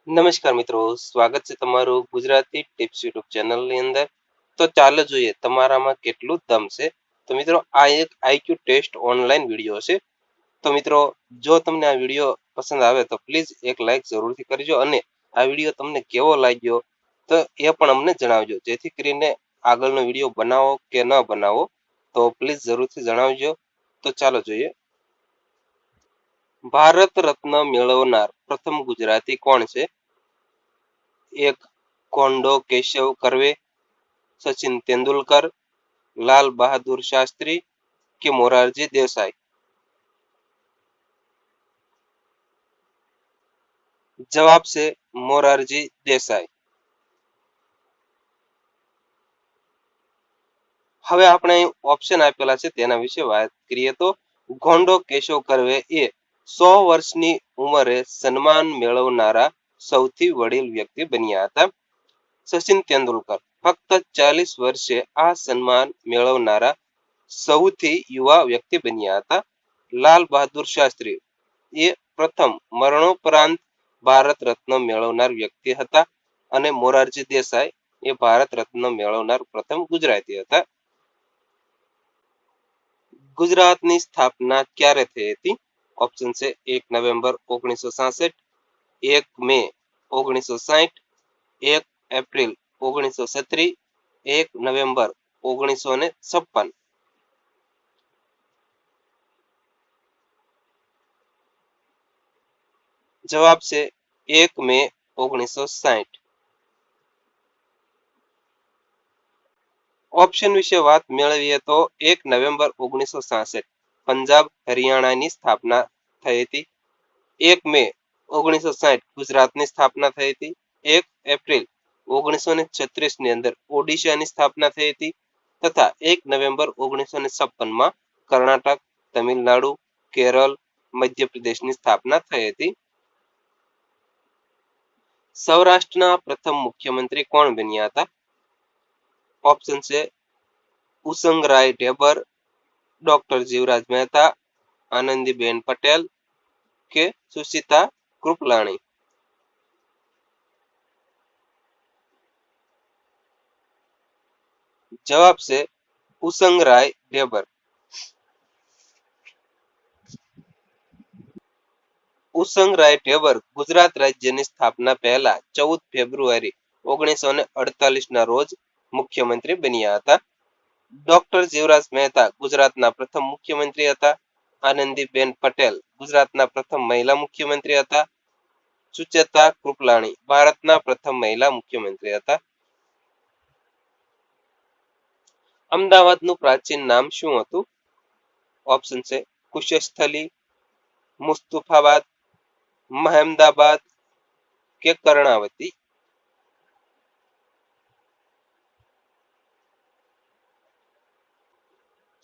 નમસ્કાર મિત્રો, સ્વાગત છે તમારું ગુજરાતી ટિપ્સ યુટ્યુબ ચેનલની અંદર. તો ચાલો જોઈએ તમારામાં કેટલું દમ છે. તો મિત્રો, આ એક આઈક્યુ ટેસ્ટ ઓનલાઈન વિડીયો છે. તો મિત્રો, જો તમને આ વિડીયો પસંદ આવે તો પ્લીઝ એક લાઈક જરૂરથી કરજો, અને આ વિડીયો તમને કેવો લાગ્યો તો એ પણ અમને જણાવજો, જેથી કરીને આગળનો વિડીયો બનાવો કે ન બનાવો તો પ્લીઝ જરૂરથી જણાવજો. તો ચાલો જોઈએ. ભારત રત્ન મેળવનાર પ્રથમ ગુજરાતી કોણ છે? એક કોંડો કેશવ કર્વે, સચિન તેંડુલકર, લાલ બહાદુર શાસ્ત્રી કે મોરારજી દેસાઈ? જવાબ છે મોરારજી દેસાઈ. હવે આપણે ઓપ્શન આપેલા છે તેના વિશે વાત કરીએ તો ગોંડો કેશવ કર્વે એ 100 વર્ષની ઉંમરે સન્માન મેળવનારા સૌથી વડીલ વ્યક્તિ બન્યા હતા. સચિન તેંડુલકર ફક્ત 40 વર્ષે આ સન્માન મેળવનારા સૌથી યુવા વ્યક્તિ બન્યા હતા. લાલ બહાદુર શાસ્ત્રી એ પ્રથમ મરણોપરાંત ભારત રત્ન મેળવનાર વ્યક્તિ હતા, અને મોરારજી દેસાઈ એ ભારત રત્ન મેળવનાર પ્રથમ ગુજરાતી હતા. ગુજરાતની સ્થાપના ક્યારે થઈ હતી? ઓપ્શન છે 1 નવેમ્બર 1966, 1 મે 1960, 1 એપ્રિલ 1936, 1 નવેમ્બર 1956. જવાબ છે 1 મે 1960. ઓપ્શન વિશે વાત મેળવીએ તો 1 નવેમ્બર 1966 પંજાબ હરિયાણાની સ્થાપના થઈ હતી. 1 મે 1960 ગુજરાતની સ્થાપના થઈ હતી. 1 એપ્રિલ 1936 ની અંદર ઓડિશાની સ્થાપના થઈ હતી, તથા 1 નવેમ્બર 1956 કર્ણાટક, તમિલનાડુ, કેરળ, મધ્યપ્રદેશની સ્થાપના થઈ હતી. સૌરાષ્ટ્રના પ્રથમ મુખ્યમંત્રી કોણ બન્યા હતા? ઓપ્શન છે ઉસંગરાય ઢેબર, ડોક્ટર જીવરાજ મહેતા, આનંદીબેન પટેલ કે સુશીતા કૃપલાણી? જવાબ છે ઉસંગરાય ઢેબર. ઉસંગરાય ઢેબર ગુજરાત રાજ્યની સ્થાપના પહેલા 14 ફેબ્રુઆરી 1948 ના રોજ મુખ્યમંત્રી બન્યા હતા. ડોક્ટર જીવરાજ મહેતા ગુજરાતના પ્રથમ મુખ્યમંત્રી હતા. આનંદીબેન પટેલ ગુજરાતના પ્રથમ મહિલા મુખ્યમંત્રી હતા. સુચેતા કૃપલાણી ભારતના પ્રથમ મહિલા મુખ્યમંત્રી હતા. અમદાવાદનું પ્રાચીન નામ શું હતું? ઓપ્શન છે કુશસ્થલી, મુસ્તુફાબાદ, મહેમદાબાદ કે કર્ણાવતી?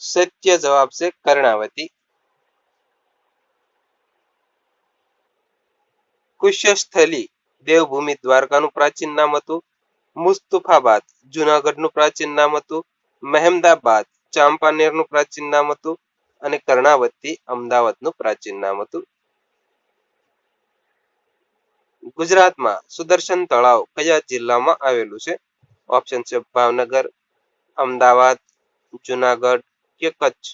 સત્ય જવાબ છે કર્ણાવતી. કુશસ્થલી દેવભૂમિ દ્વારકાનું પ્રાચીન નામ હતું. મુસ્તુફાબાદ જુનાગઢનું પ્રાચીન નામ હતું. મહેમદાબાદ ચાંપાનેરનું પ્રાચીન નામ હતું, અને કર્ણાવતી અમદાવાદનું પ્રાચીન નામ હતું. ગુજરાતમાં સુદર્શન તળાવ કયા જિલ્લામાં આવેલું છે? ઓપ્શન છે ભાવનગર, અમદાવાદ, જુનાગઢ કે કચ્છ?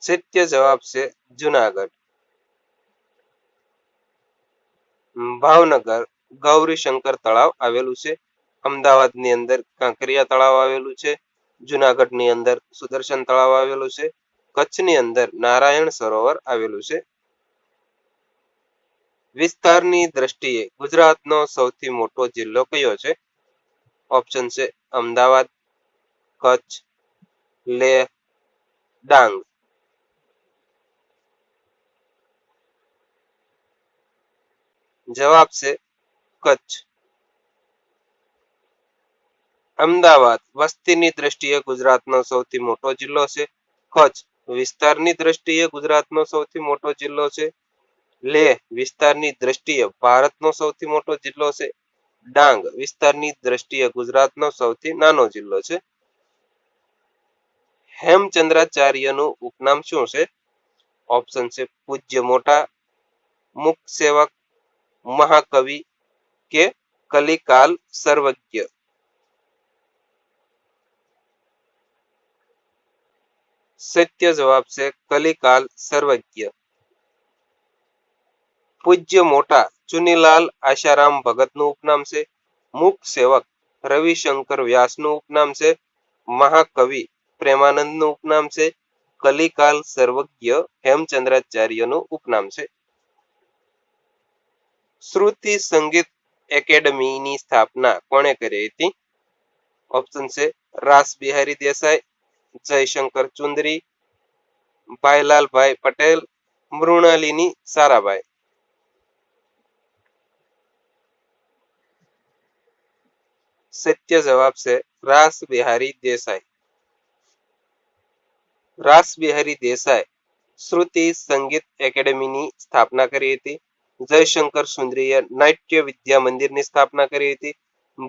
સત્ય જવાબ છે જુનાગઢ. ભાવનગર ગૌરીશંકર તળાવ આવેલું છે. અમદાવાદની અંદર કાંકરિયા તળાવ આવેલું છે. જુનાગઢની અંદર સુદર્શન તળાવ આવેલું છે. કચ્છની અંદર નારાયણ સરોવર આવેલું છે. વિસ્તારની દ્રષ્ટિએ ગુજરાતનો સૌથી મોટો જિલ્લો કયો છે? ઓપ્શન છે અમદાવાદ, કચ્છ, લેહ, ડાંગ. જવાબ છે કચ્છ. અમદાવાદ વસ્તીની દ્રષ્ટિએ ગુજરાતનો સૌથી મોટો જિલ્લો છે. કચ્છ વિસ્તારની દ્રષ્ટિએ ગુજરાતનો સૌથી મોટો જિલ્લો છે. લેહ વિસ્તારની દ્રષ્ટિએ ભારતનો સૌથી મોટો જિલ્લો છે. ડાંગ વિસ્તારની દ્રષ્ટિએ ગુજરાતનો સૌથી નાનો જિલ્લો છે. હેમચંદ્રાચાર્યનું ઉપનામ શું છે? ऑप्शन છે પૂજ્ય મોટા, મુખ સેવક, મહાકવિ કે કલિકાલ સર્વજ્ઞ. સત્ય જવાબ છે કલિકાલ સર્વજ્ઞ. પૂજ્ય મોટા ચુનીલાલ આશારામ ભગતનું ઉપનામ છે. મુખ સેવક રવિશંકર વ્યાસનું ઉપનામ છે. મહાકવિ પ્રેમાનંદનું ઉપનામ છે. કલિકાલ સર્વજ્ઞ હેમચંદ્રાચાર્યનું ઉપનામ છે. શ્રુતિ સંગીત એકેડમીની સ્થાપના કોણે કરી હતી? ઓપ્શન છે રાસ બિહારી દેસાઈ, જયશંકર ચુંદરી, ભાઈલાલભાઈ પટેલ, મૃણાલિની સારાભાઈ. સત્ય જવાબ છે રાસ બિહારી દેસાઈ. રાસ બિહારી દેસાઈ શ્રુતિ સંગીત એકેડમીની સ્થાપના કરી હતી. જયશંકર સુંદરીએ નાટ્ય વિદ્યા મંદિરની સ્થાપના કરી હતી.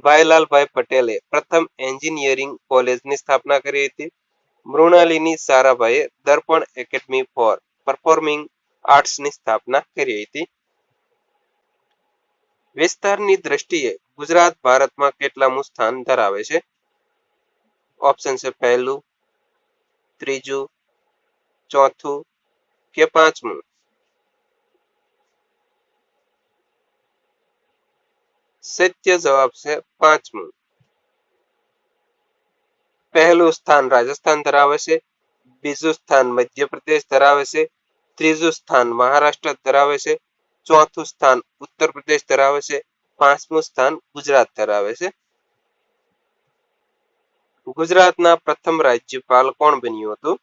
ભાઈલાલભાઈ પટેલે પ્રથમ એન્જિનિયરિંગ કોલેજની સ્થાપના કરી હતી. મૃણાલિની સારાભાઈએ દર્પણ એકેડમી ફોર પરફોર્મિંગ આર્ટ્સની સ્થાપના કરી હતી. વિસ્તારની દ્રષ્ટિએ ગુજરાત ભારતમાં કેટલામું સ્થાન ધરાવે છે? ઓપ્શન છે પહેલું, ત્રીજું, ચોથું કે પાંચમું. સત્ય જવાબ છે પાંચમું. પહેલું સ્થાન રાજસ્થાન ધરાવે છે, બીજું સ્થાન મધ્યપ્રદેશ ધરાવે છે, ત્રીજું સ્થાન મહારાષ્ટ્ર ધરાવે છે, ચોથું સ્થાન ઉત્તર પ્રદેશ ધરાવે છે, પાંચમું સ્થાન ગુજરાત ધરાવે છે. ગુજરાતના પ્રથમ રાજ્યપાલ કોણ બન્યું હતું?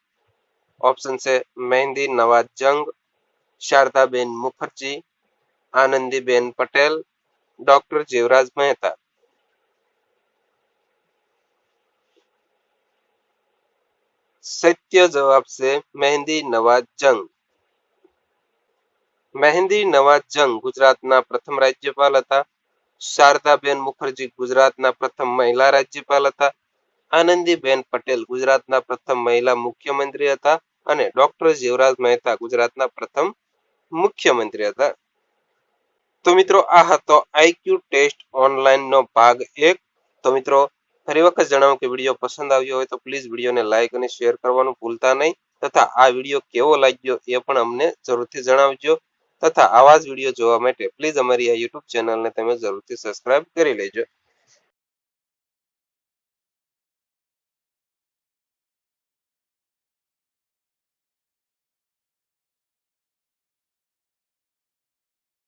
ઓપ્શન છે મહેંદી નવાઝ જંગ, શારદાબેન મુખર્જી, આનંદીબેન પટેલ, ડોક્ટર જીવરાજ મહેતા. સત્ય જવાબ છે મહેંદી નવાઝ જંગ. મહેંદી નવાઝ જંગ ગુજરાતના પ્રથમ રાજ્યપાલ હતા. શારદાબેન મુખર્જી ગુજરાતના પ્રથમ મહિલા રાજ્યપાલ હતા. આનંદીબેન પટેલ ગુજરાતના પ્રથમ મહિલા મુખ્યમંત્રી હતા. અને ડોક્ટર જીવરાજ મહેતા ગુજરાતના પ્રથમ મુખ્યમંત્રી હતા. તો મિત્રો આ હતો આઈક્યુ ટેસ્ટ ઓનલાઈન નો ભાગ 1. તો મિત્રો ફરી વખત જણાવું કે વિડીયો પસંદ આવ્યો હોય તો પ્લીઝ વિડીયોને લાઈક અને શેર કરવાનું ભૂલતા નહીં. તથા આ વિડીયો કેવો લાગ્યો એ પણ અમને જરૂરથી જણાવજો. તથા આવા જ વિડીયો જોવા માટે પ્લીઝ અમારી આ યુટ્યુબ ચેનલને તમે જરૂરથી સબસ્ક્રાઇબ કરી લેજો.